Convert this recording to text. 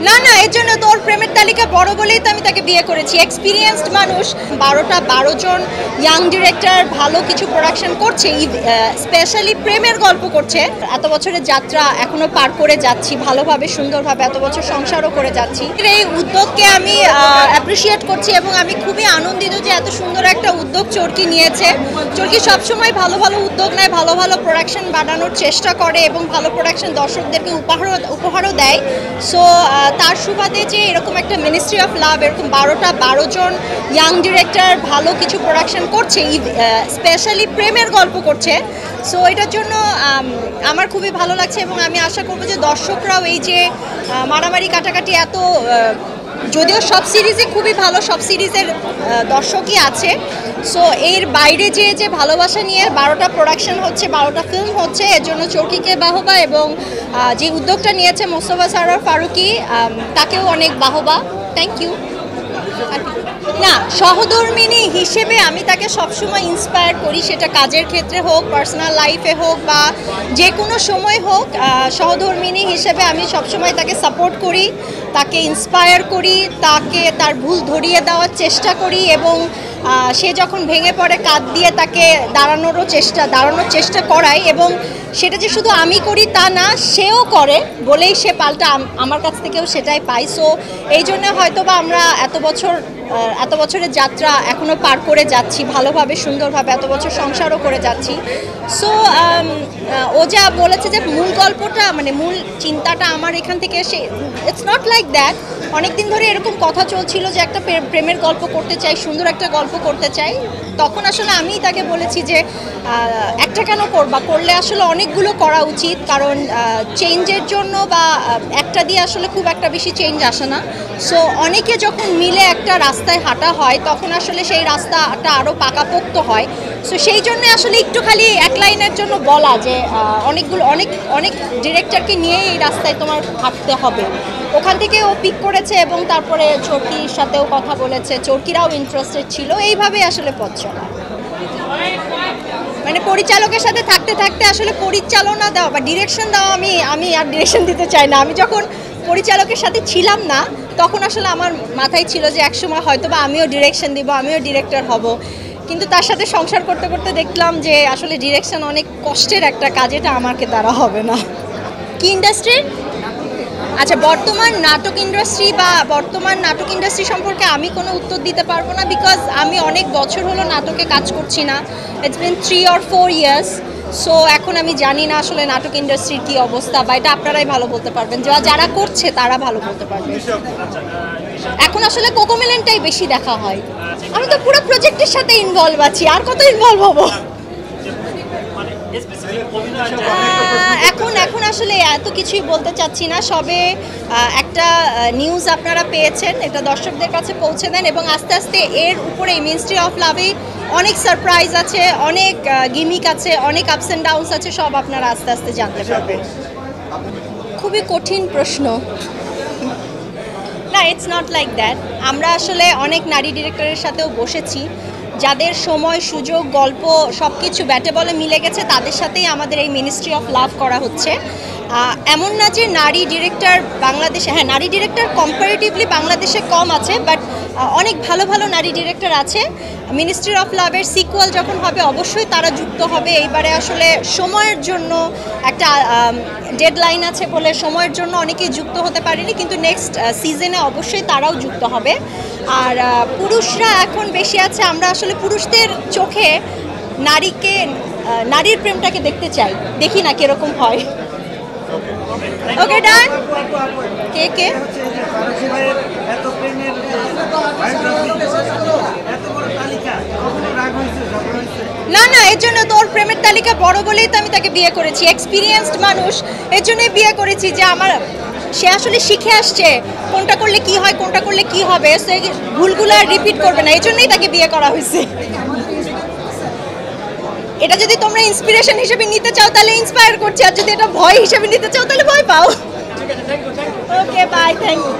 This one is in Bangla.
না না, এর জন্য তো ওর প্রেমের তালিকা বড় বলেই তো আমি তাকে বিয়ে করেছি। এক্সপিরিয়েন্সড মানুষ, 12 জন ইয়াং ডিরেক্টর ভালো কিছু প্রোডাকশন করছে, স্পেশালি প্রেমের গল্প করছে। এত বছরের যাত্রা এখনো পার করে যাচ্ছি ভালোভাবে, সুন্দরভাবে, এত বছর সংসারও করে যাচ্ছি। এই উদ্যোগকে আমি অ্যাপ্রিসিয়েট করছি এবং আমি খুবই আনন্দিত যে এত সুন্দর একটা উদ্যোগ চরকি নিয়েছে। চরকি সবসময় ভালো ভালো উদ্যোগ নেয়, ভালো ভালো প্রোডাকশন বানানোর চেষ্টা করে এবং ভালো প্রোডাকশন দর্শকদেরকে উপহারও দেয়। সো তার সুবাদে যে এরকম একটা মিনিস্ট্রি অফ লাভ, এরকম 12 জন ইয়াং ডিরেক্টর ভালো কিছু প্রোডাকশন করছে, স্পেশালি প্রেমের গল্প করছে। সো এটার জন্য আমার খুবই ভালো লাগছে এবং আমি আশা করব যে দর্শকরাও এই যে মারামারি কাটাকাটি এত, যদিও সব সিরিজই খুবই ভালো, সব সিরিজের দর্শকই আছে। সো এর বাইরে যে ভালোবাসা নিয়ে 12টা প্রোডাকশন হচ্ছে, 12টা ফিল্ম হচ্ছে, এর জন্য চরকিকে বাহবা এবং যে উদ্যোগটা নিয়েছে মোস্তফা সরোয়ার ফারুকী, তাকেও অনেক বাহবা। Thank you. না, সহধর্মিণী হিসেবে আমি তাকে সবসময় ইন্সপায়ার করি, সেটা কাজের ক্ষেত্রে হোক, পার্সোনাল লাইফে হোক বা যে কোনো সময় হোক। সহধর্মিণী হিসেবে আমি সবসময় তাকে সাপোর্ট করি, তাকে ইন্সপায়ার করি, তাকে তার ভুল ধরিয়ে দেওয়ার চেষ্টা করি এবং সে যখন ভেঙে পড়ে কাঁধ দিয়ে তাকে দাঁড়ানোর চেষ্টা করাই। এবং সেটা যে শুধু আমি করি তা না, সেও করে বলেই সে পাল্টা আমার কাছ থেকেও সেটাই পাই। সো এই জন্য হয়তো বা আমরা এত বছরের যাত্রা এখনও পার করে যাচ্ছি ভালোভাবে, সুন্দরভাবে, এত বছর সংসারও করে যাচ্ছি। সো ও যা বলেছে যে মূল গল্পটা, মানে মূল চিন্তাটা আমার এখান থেকে এসে, ইটস নট লাইক দ্যাট। অনেক দিন ধরে এরকম কথা চলছিল যে একটা প্রেমের গল্প করতে চাই, সুন্দর একটা গল্প করতে চাই। তখন আসলে আমিই তাকে বলেছি যে একটা কেন করলে আসলে অনেকগুলো করা উচিত, কারণ চেঞ্জের জন্য বা একটা দিয়ে আসলে খুব একটা বেশি চেঞ্জ আসে না। সো অনেকে যখন মিলে একটা রাস্তায় হাঁটা হয় তখন আসলে সেই রাস্তাটা আরও পাকাপোক্ত হয়। সো সেই জন্য আসলে একটু খালি এক লাইনের জন্য বলা যে অনেক ডিরেক্টরকে নিয়ে এই রাস্তায় তোমার হাঁটতে হবে। ওখান থেকে ও পিক করেছে এবং তারপরে চরকির সাথেও কথা বলেছে, চরকিরাও ইন্টারেস্টেড ছিল। এইভাবে আসলে পথ চলা, মানে পরিচালকের সাথে থাকতে থাকতে আসলে পরিচালনা দেওয়া বা ডিরেকশন দেওয়া, আমি আর ডিরেকশন দিতে চাই না। আমি যখন পরিচালকের সাথে ছিলাম না তখন আসলে আমার মাথায় ছিল যে একসময় হয়তো বা আমিও ডিরেকশন দিব, আমিও ডিরেক্টর হব। কিন্তু তার সাথে সংসার করতে করতে দেখলাম যে আসলে ডিরেকশন অনেক কষ্টের একটা কাজ, এটা আমাকে দ্বারা হবে না। কি ইন্ডাস্ট্রি? আচ্ছা, বর্তমান নাটক ইন্ডাস্ট্রি সম্পর্কে আমি কোনো উত্তর দিতে পারবো না, বিকজ আমি অনেক বছর হলো নাটকে কাজ করছি না। It's been 3 or 4 years। So এখন আমি জানি না আসলে নাটক ইন্ডাস্ট্রির কী অবস্থা, বা এটা আপনারাই ভালো বলতে পারবেন, যারা করছে তারা ভালো বলতে পারবেন। এখন আসলে কোকোমেলনটাই বেশি দেখা হয়। আমি তো পুরো প্রজেক্টের সাথে ইনভলভ আছি, আর কত ইনভলভ হবো? এখন আসলে এত কিছুই বলতে চাচ্ছি না। সবে একটা নিউজ আপনারা পেয়েছেন, এটা দর্শকদের কাছে পৌঁছে দেন এবং আস্তে আস্তে এর উপরে মিনিস্ট্রি অফ লাভে অনেক সারপ্রাইজ আছে, অনেক গিমিক আছে, অনেক আপস অ্যান্ড ডাউনস আছে, সব আপনারা আস্তে আস্তে জানতে পারবেন। খুবই কঠিন প্রশ্ন। না, ইটস নট লাইক দ্যাট। আমরা আসলে অনেক নারী ডিরেক্টরের সাথেও বসেছি, যাদের সময়, সুযোগ, গল্প সব কিছু ব্যাটে বলে মিলে গেছে, তাদের সাথেই আমাদের এই মিনিস্ট্রি অফ লাভ করা হচ্ছে। এমন না যে নারী ডিরেক্টর বাংলাদেশে, হ্যাঁ নারী ডিরেক্টর কম্পারেটিভলি বাংলাদেশে কম আছে, বাট অনেক ভালো ভালো নারী ডিরেক্টর আছে। মিনিস্ট্রি অফ লাভের সিকুয়াল যখন হবে অবশ্যই তারা যুক্ত হবে। এইবারে আসলে সময়ের জন্য একটা ডেডলাইন আছে বলে সময়ের জন্য অনেকেই যুক্ত হতে পারেনি, কিন্তু নেক্সট সিজনে অবশ্যই তারাও যুক্ত হবে। আর পুরুষরা এখন বেশি আছে, আমরা আসলে পুরুষদের চোখে নারীর প্রেমটাকে দেখতে চাই, দেখি না কিরকম হয়। ওকে, ডান। কে না না, এর জন্য তো ওর প্রেমের তালিকা বড় বলেই তো আমি তাকে বিয়ে করেছি। এক্সপিরিয়েন্সড মানুষ, এর জন্যই বিয়ে করেছি যে সে আসলে শিখে আসছে কোনটা করলে কি হয়, কোনটা করলে কি হবে, সে ভুলগুলো আর রিপিট করবে না, এই জন্যই তাকে বিয়ে করা হয়েছে। এটা যদি তোমরা ইন্সপিরেশন হিসেবে নিতে চাও তাহলে ইন্সপায়ার করছি, আর যদি এটা ভয় হিসেবে নিতে চাও তাহলে ভয় পাও। ওকে, বাই, থ্যাংক ইউ।